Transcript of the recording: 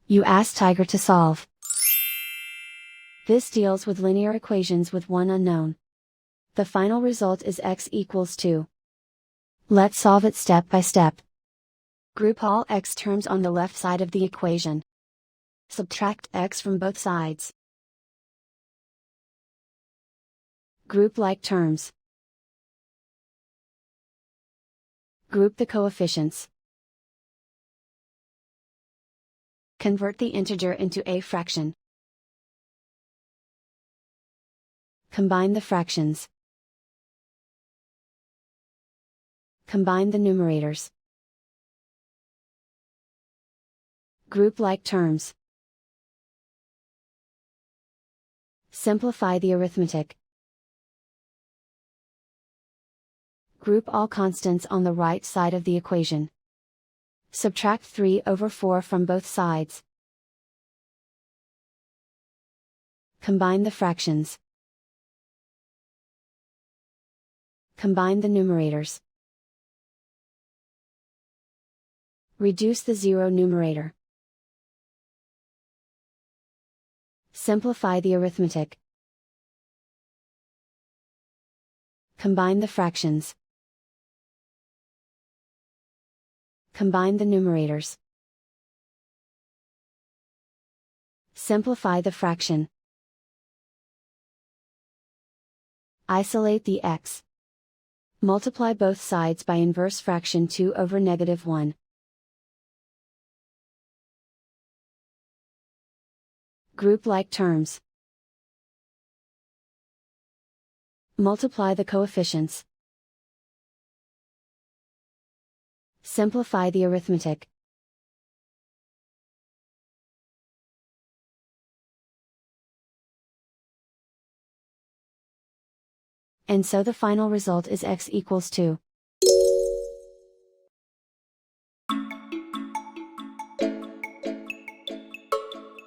You ask Tiger to solve. This deals with linear equations with one unknown. The final result is x equals 2. Let's solve it step by step. Group all x terms on the left side of the equation. Subtract x from both sides. Group like terms. Group the coefficients. Convert the integer into a fraction. Combine the fractions. Combine the numerators. Group like terms. Simplify the arithmetic. Group all constants on the right side of the equation. Subtract 3/4 from both sides. Combine the fractions. Combine the numerators. Reduce the zero numerator. Simplify the arithmetic. Combine the fractions. Combine the numerators. Simplify the fraction. Isolate the x. Multiply both sides by inverse fraction 2/(-1). Group like terms. Multiply the coefficients. Simplify the arithmetic. And so the final result is x equals 2.